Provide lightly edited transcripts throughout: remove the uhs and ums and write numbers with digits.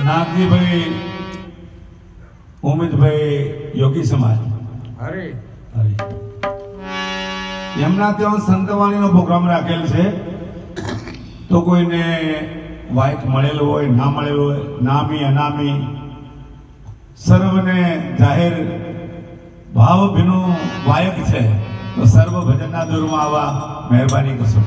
નાગજીભાઈ ઉમેદભાઈ યોગી સમાજ અરે અરે એમના ત્યાં સંતવાણીનો પ્રોગ્રામ રાખેલ છે તો કોઈને વાઇક મળેલો હોય ના મળેલો હોય નામી અનામી સર્વને જાહેર ભાવભીનું વાયક છે તો સર્વ ભજનના દૂરમાં આવા મહેરબાની કરશો.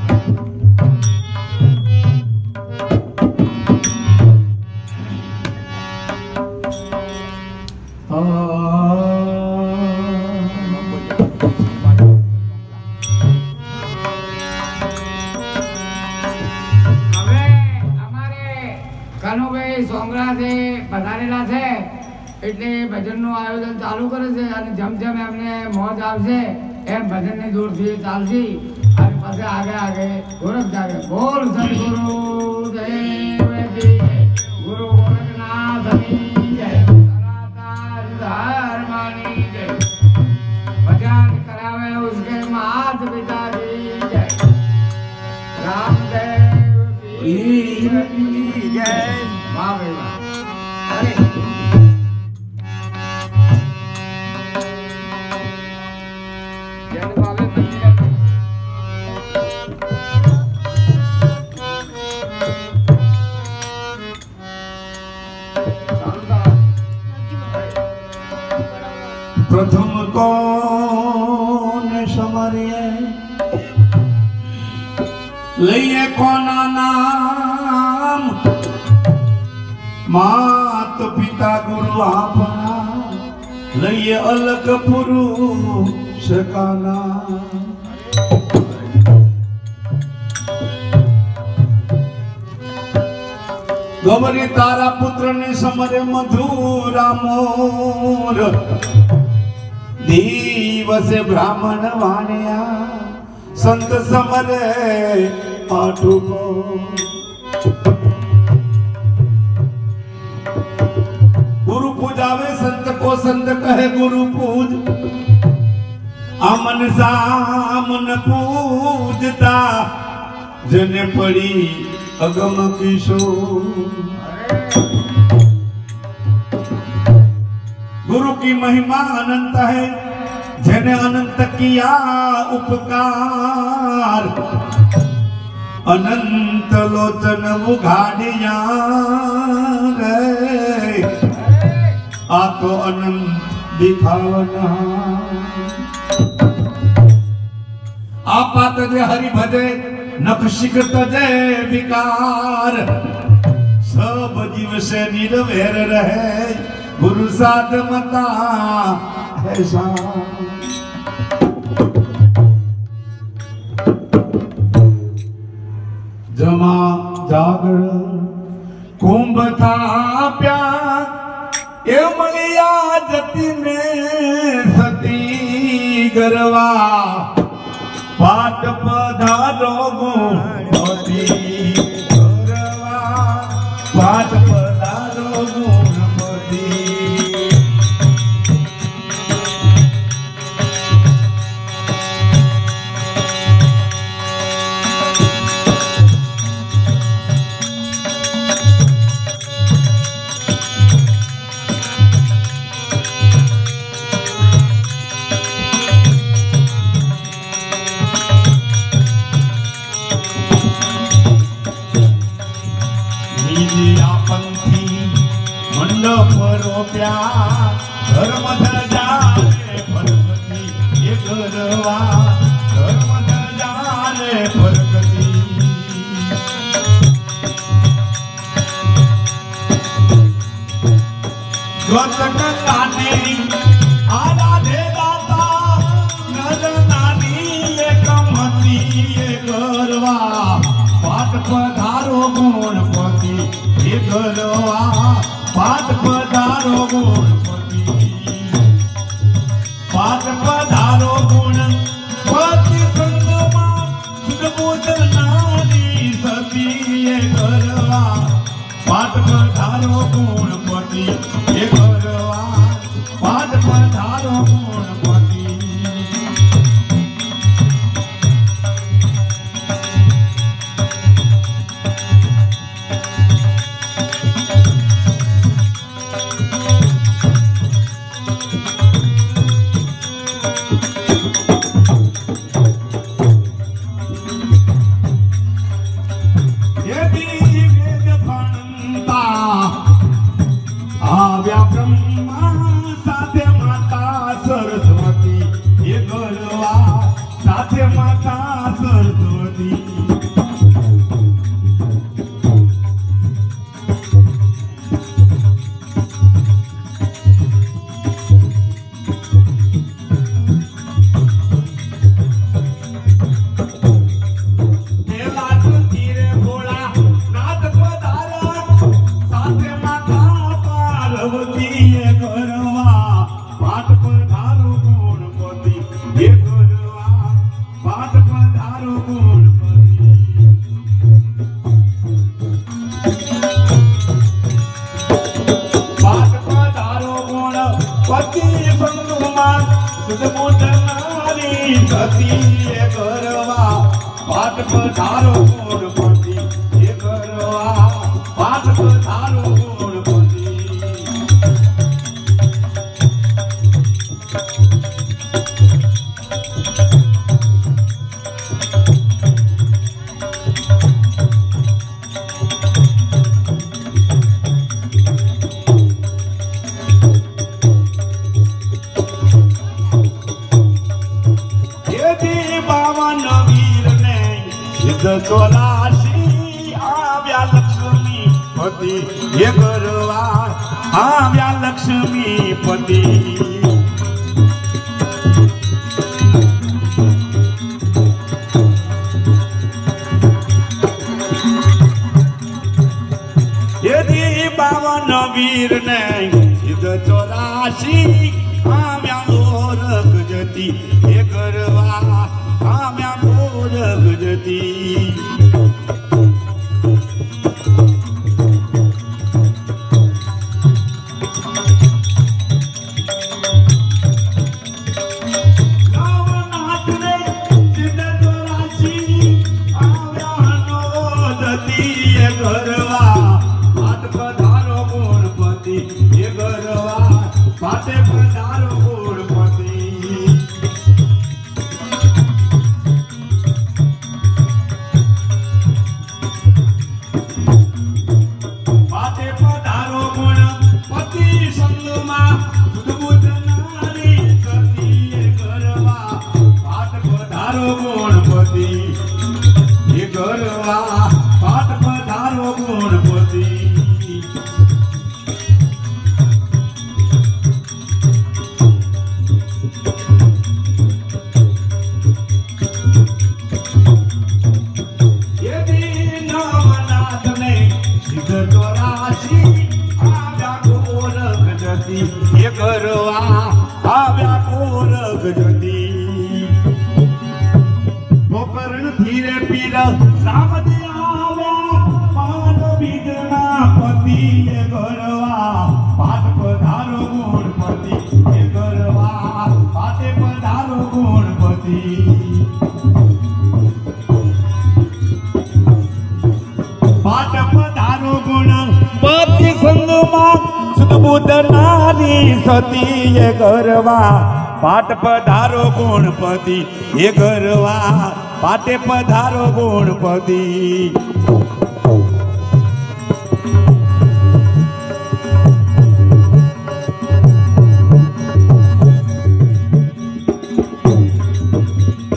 પધારેલા છે એટલે ભજનનું આયોજન ચાલુ કરે છે અને જેમ જેમ એમને મોજ આવશે એમ ભજનની દૂરથી ચાલશે અને પછી આગે ગોરખ જાગે બોલ સદગુરુ દેવજી ગુરુ ગોરખનાથની જય સનાતન ધર્મની જય ભજન કરાવે ઉસકે માત પિતાજી જય રામદેવ કી જય વાહ ભાઈ વાહ. प्रथम कौन समरिए लइए कोना नाम मात पिता गुरु आपना लइए अलग पुरुष का नाम. गौरी तारा पुत्र ने समरे मधुरा मोर दिवसे ब्राह्मण वाणिया संत समरे आठु को. गुरु पूजावे संत को संत कहे गुरु पूज अमन सामन पूजता जने पड़ी अगम किशोर. गुरु की महिमा अनंत है जिन्हें अनंत किया उपकार अनंत लोचन उघाड़िया रे आ तो अनंत दिखावना. आपा तजे हरि भजे नखशिक तजे विकार सब जीव से निर्वैर रहे गुरु साध मता ऐसा. जमा जागर कुंभ था प्यार ए मलिया जति में सती गरवा पाट पधारो गुणपति गरवा पाट पधारो गुणपति. धर्म जाने परगति ये गरवा धर्म जाने परगति. गतक काने आराधे दाता नर नानी ये कमती ये गरवा पाठ पधारो गुणपति ये गरवा पाठ पधारो गुणपति पाठ पधारो गुणपति संगमा सुदबोधन नारी सती ये गरवा पाठ पधारो गुणपति ये गरवा पाठ पधारो गुणपति. સુદમોદનારી સતી એ કરવા પાઠ પધારો ગુણપતિ એ કરવા પાઠ પધારો ગુણપતિ ચોરાશી આવ્યા લક્ષ્મી પતિ એ કરવા આવ્યા લક્ષ્મી પતિ યદી 52 વીર ને સિદ્ધ 84 આવ્યા ઓરખ જતી એ કરવા આવ્યા ઓરખ જતી સતી એ ગરવા પાટ પધારો ગુણપતિ એ ગરવા પાટે પધારો ગુણપતિ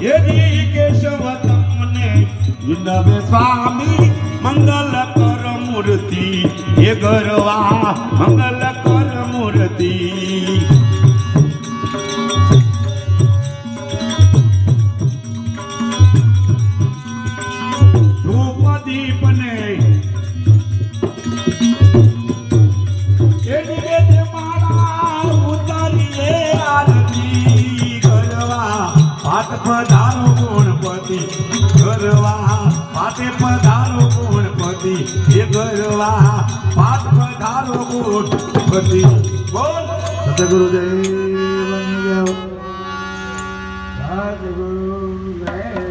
યદી કેશવ તમને વિનવે સ્વામી મંગલ કર મૂર્તિ એ ગરવા મંગલ કર મૂર્તિ પધારો ગુણપતિ ગરવા પાટે પધારો ગુણપતિ એ ગરવા પાટ પધારો ગુણપતિ બોલ સતગુરુદેવની જય સતગુરુદેવની જય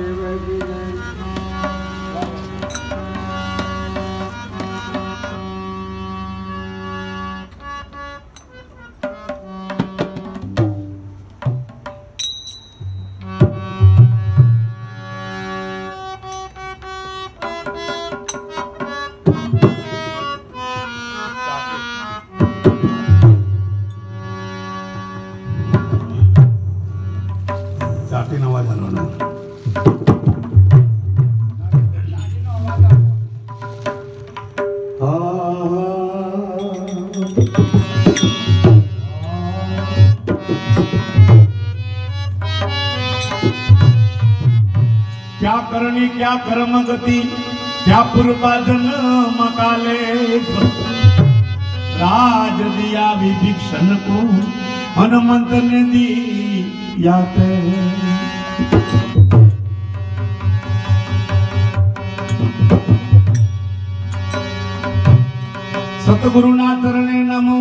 क्या करनी क्या कर्म गति क्या पूर्वाजन मकाले राज दिया विभीषण को हनुमंत ने दिया सतगुरुनाथ ने नमो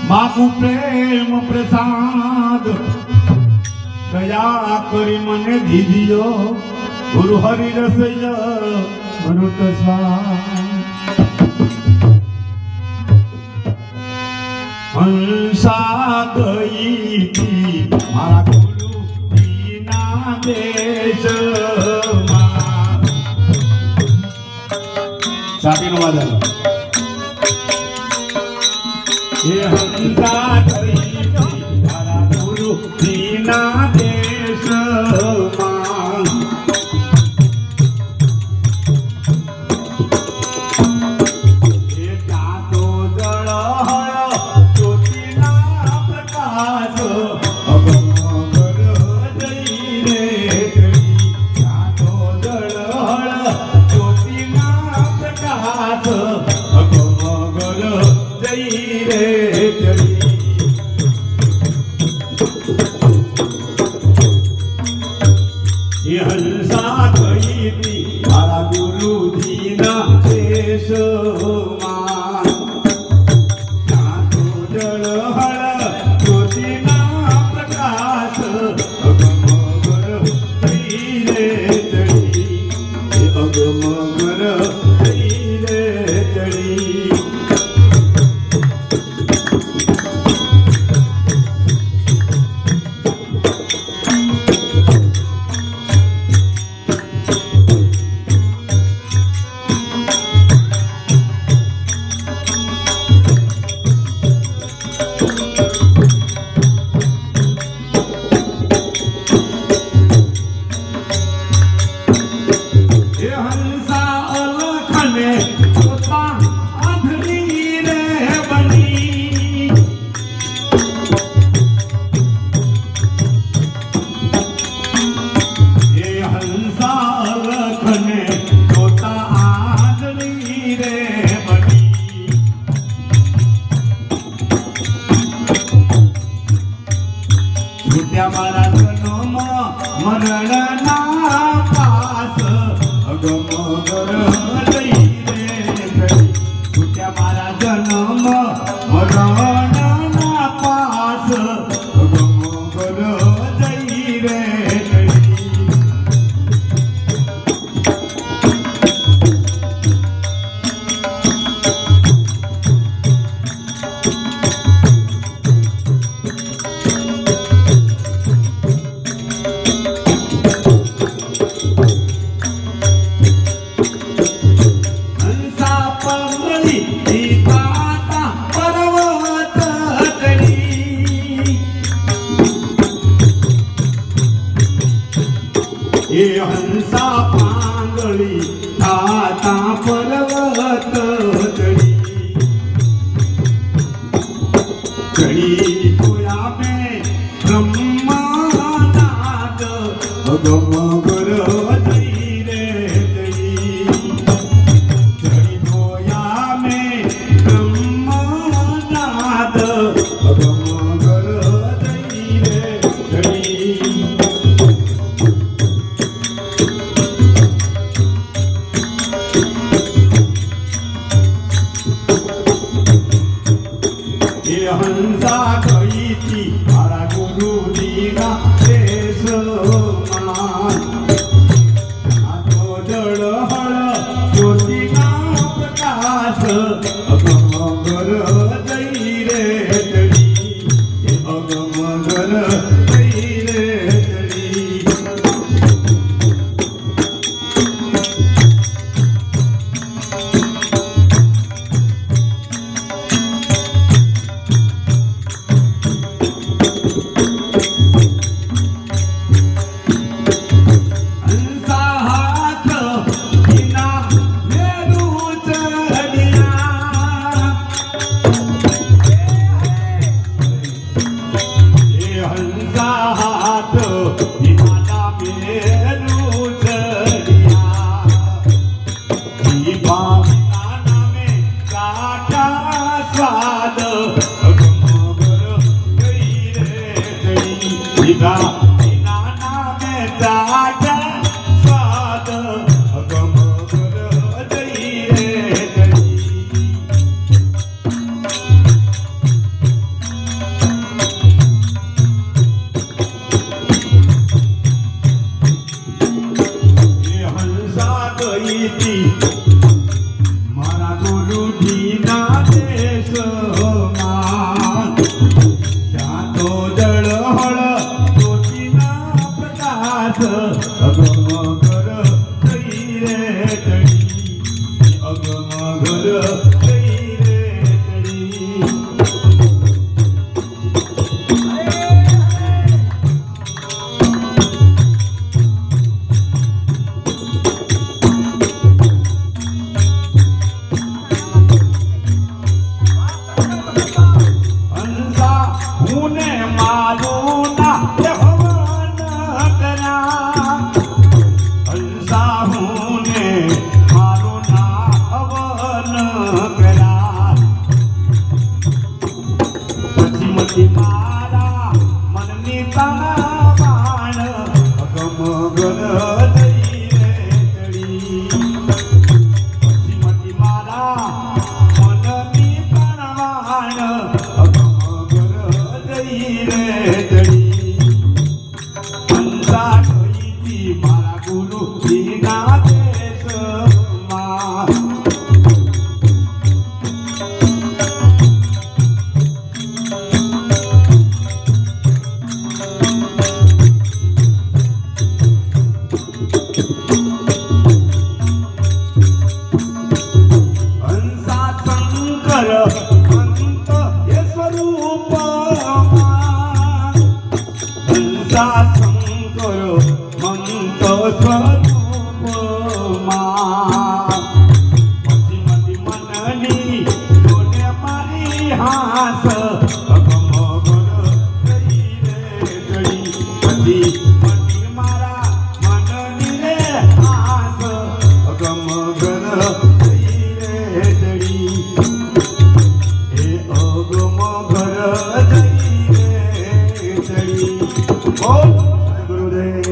माकु प्रेम प्रसाद दया करी मने दीजियो गुरु हरि रसैया अमृत हंसा गई थी मारा गुरु दीना देश साथी नो वादन ये हंसा गई थी मारा गुरु दीना देश हीना देशमान जातो जळहळ ज्योतीना प्रकाश अगमगर रे तळी अगमगर रे तळी हुने मालूना हवन करा हंसा हुने मालूना हवन करा पश्चिमती मारा मननी ताना बाण अगमगन तळी रे तळी पश्चिमती मारा मननी ताना बाण हंसा ठोईती मारा गुरु हीना देशमान हंसा शंकर अंत हे स्वरूप हंसा शंकर मंत स्वरूप पश्चिमती मननी दोने मारी हास अगमगर तळी रे तळी पश्चिमती मारा मननी रे हास अगमगर तळी रे तळी हे अगमगर तळी रे तळी. गुरुदेव